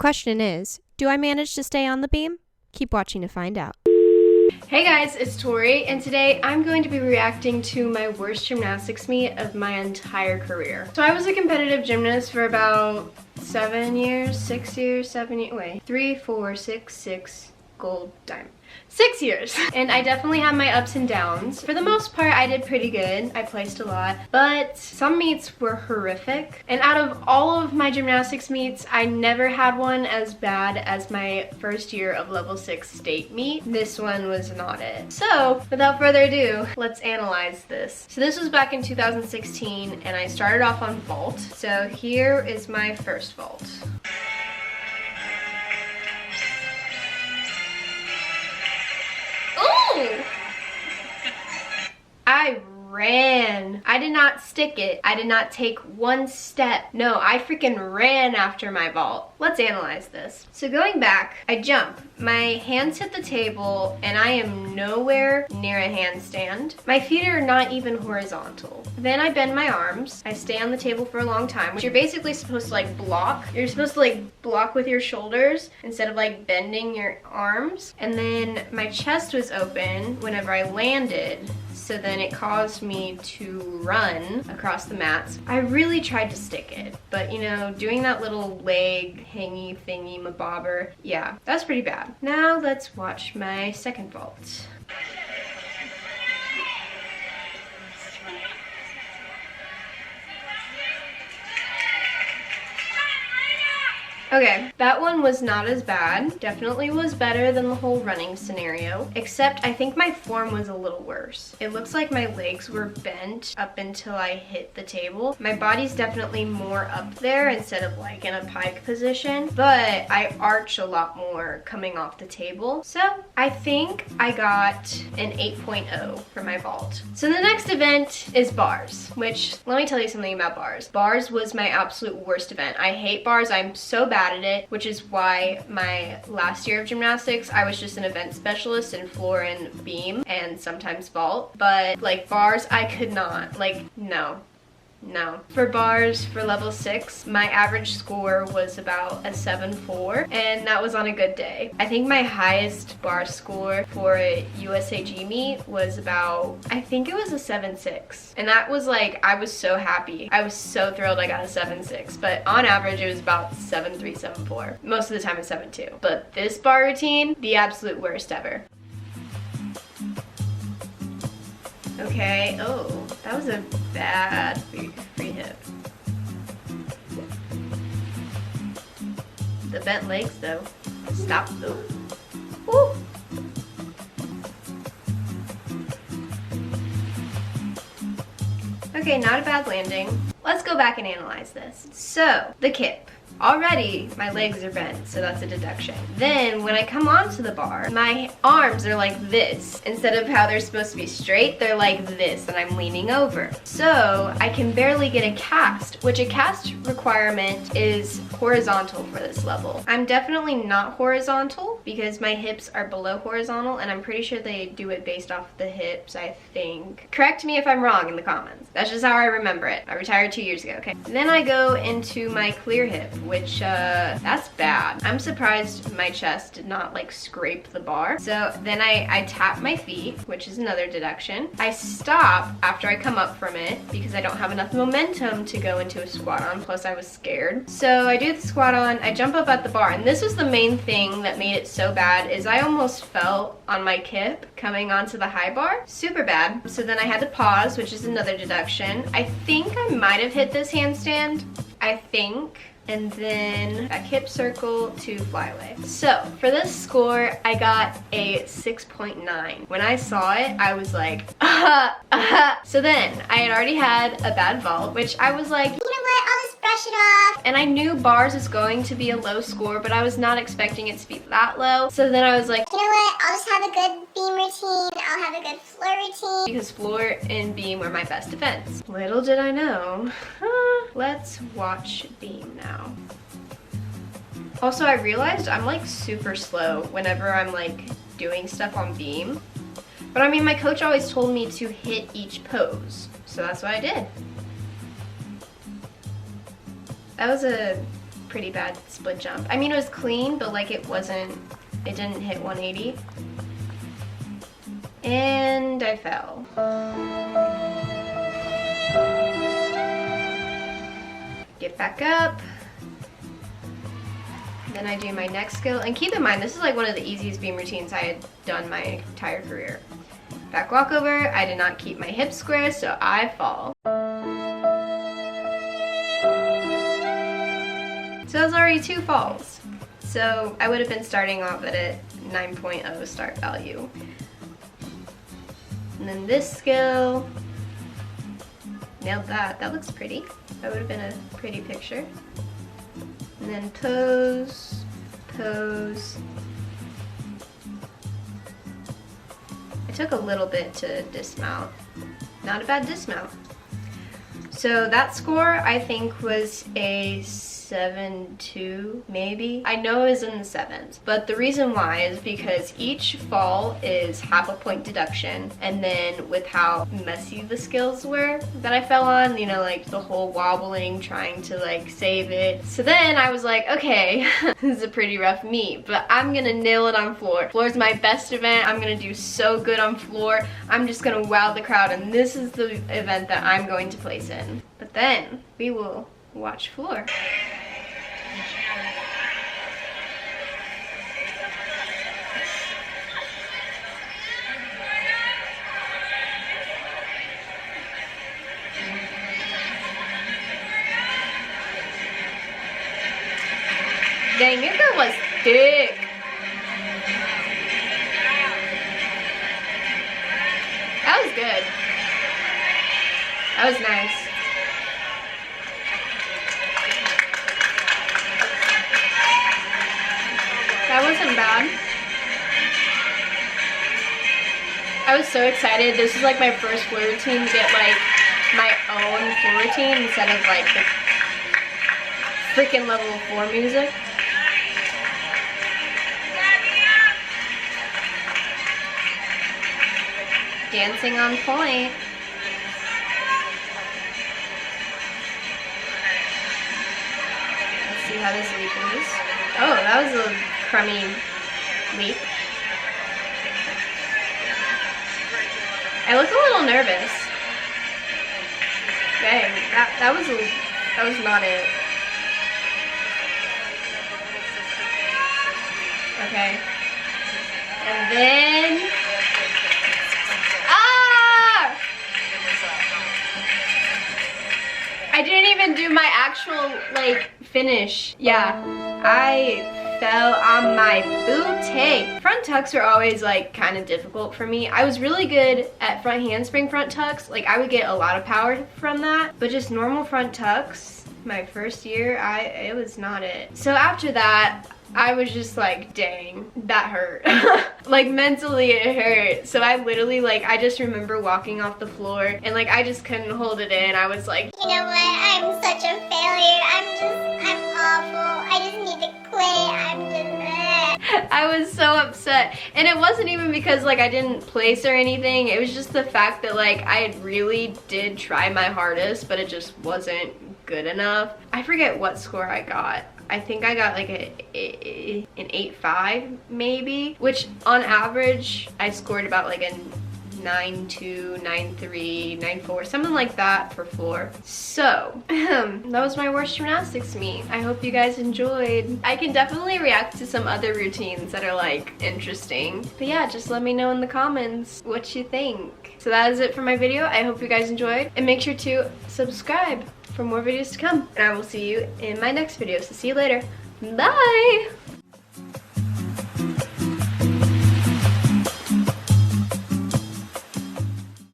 question is, do I manage to stay on the beam? Keep watching to find out. Hey guys, it's Tori, and today I'm going to be reacting to my worst gymnastics meet of my entire career. So I was a competitive gymnast for about 7 years, 6 years, 7 years, wait, 3, 4, 6, 6, gold, diamond. 6 years. And I definitely had my ups and downs. For the most part, I did pretty good. I placed a lot, but some meets were horrific. And out of all of my gymnastics meets, I never had one as bad as my first year of level 6 state meet. This one was not it. So without further ado, let's analyze this. So this was back in 2016 and I started off on vault. So here is my first vault. I ran. I did not stick it. I did not take one step. No, I freaking ran after my vault. Let's analyze this. So going back, I jump. My hands hit the table and I am nowhere near a handstand. My feet are not even horizontal. Then I bend my arms. I stay on the table for a long time, which you're basically supposed to like block. You're supposed to like block with your shoulders instead of like bending your arms. And then my chest was open whenever I landed. So then it caused me to run across the mats. I really tried to stick it, but you know, doing that little leg hangy thingy mabobber, yeah, that's pretty bad. Now let's watch my second vault. Okay, that one was not as bad. Definitely was better than the whole running scenario, except I think my form was a little worse. It looks like my legs were bent up until I hit the table. My body's definitely more up there instead of like in a pike position, but I arch a lot more coming off the table. So I think I got an 8.0 for my vault. So the next event is bars, which let me tell you something about bars. Bars was my absolute worst event. I hate bars. I'm so bad at it, which is why my last year of gymnastics I was just an event specialist in floor and beam and sometimes vault, but like bars I could not, like no. For bars for level 6, my average score was about a 7.4, and that was on a good day. I think my highest bar score for a USAG meet was about, I think it was a 7.6. And that was like, I was so happy. I was so thrilled I got a 7.6, but on average it was about 7.3, 7.4. Most of the time it's 7.2. But this bar routine, the absolute worst ever. Okay, oh, that was a bad free hip. The bent legs though, stop though. Woo! Okay, not a bad landing. Let's go back and analyze this. So, the kip. Already, my legs are bent, so that's a deduction. Then, when I come onto the bar, my arms are like this. Instead of how they're supposed to be straight, they're like this, and I'm leaning over. So, I can barely get a cast, which a cast requirement is horizontal for this level. I'm definitely not horizontal, because my hips are below horizontal, and I'm pretty sure they do it based off the hips, I think. Correct me if I'm wrong in the comments. That's just how I remember it. I retired 2 years ago, okay? And then I go into my clear hip, which that's bad. I'm surprised my chest did not like scrape the bar. So then I tap my feet, which is another deduction. I stop after I come up from it because I don't have enough momentum to go into a squat on, plus I was scared. So I do the squat on, I jump up at the bar, and this was the main thing that made it so bad is I almost fell on my kip coming onto the high bar. Super bad. So then I had to pause, which is another deduction. I think I might have hit this handstand. I think. And then a hip circle to flyaway. So for this score, I got a 6.9. When I saw it, I was like, So then I had already had a bad vault, which I was like, you know what, I'll just brush it off. And I knew bars was going to be a low score, but I was not expecting it to be that low. So then I was like, you know what, I'll just have a good beam routine. I'll have a good floor routine. Because floor and beam were my best defense. Little did I know. Let's watch beam now. Also, I realized I'm like super slow whenever I'm like doing stuff on beam. But I mean, my coach always told me to hit each pose, so that's what I did. That was a pretty bad split jump. I mean, it was clean, but like it didn't hit 180. And I fell. Get back up. Then I do my next skill. And keep in mind, this is like one of the easiest beam routines I had done my entire career. Back walkover. I did not keep my hips square, so I fall. So that was already 2 falls. So I would have been starting off at a 9.0 start value. And then this skill, nailed that. That looks pretty. That would have been a pretty picture. And then pose, pose. I took a little bit to dismount. Not a bad dismount. So that score I think was a 7.2 maybe. I know it was in the 7s, but the reason why is because each fall is half a point deduction, and then with how messy the skills were that I fell on, you know, like the whole wobbling, trying to like save it. So then I was like, okay, this is a pretty rough meet, but I'm gonna nail it on floor. Floor is my best event. I'm gonna do so good on floor. I'm just gonna wow the crowd, and this is the event that I'm going to place in. But then we will watch floor. Dang, your girl was thick. That was good. That was nice. That wasn't bad. I was so excited. This is like my first floor routine to get like my own floor routine instead of like the freaking level 4 music. Dancing on point. Let's see how this leap is. Oh, that was a crummy leap. I look a little nervous. Dang, that was not it. Okay. And then I didn't even do my actual like finish. Yeah, I fell on my booty. Front tucks are always like kind of difficult for me. I was really good at front handspring front tucks. Like I would get a lot of power from that, but just normal front tucks, my first year, it was not it. So after that, I was just like, dang, that hurt. Like mentally it hurt. So I literally like, I just remember walking off the floor and like, I just couldn't hold it in. I was like, you know what, I'm such a failure. I'm awful. I just need to quit. I was so upset. And it wasn't even because like I didn't place or anything. It was just the fact that like I really did try my hardest, but it just wasn't good enough. I forget what score I got. I think I got like an 8.5 maybe, which on average I scored about like a 9.2, 9.3, 9.4, something like that for floor. So that was my worst gymnastics meet. I hope you guys enjoyed. I can definitely react to some other routines that are like interesting. But yeah, just let me know in the comments what you think. So that is it for my video. I hope you guys enjoyed, and make sure to subscribe for more videos to come. And I will see you in my next video. So see you later. Bye!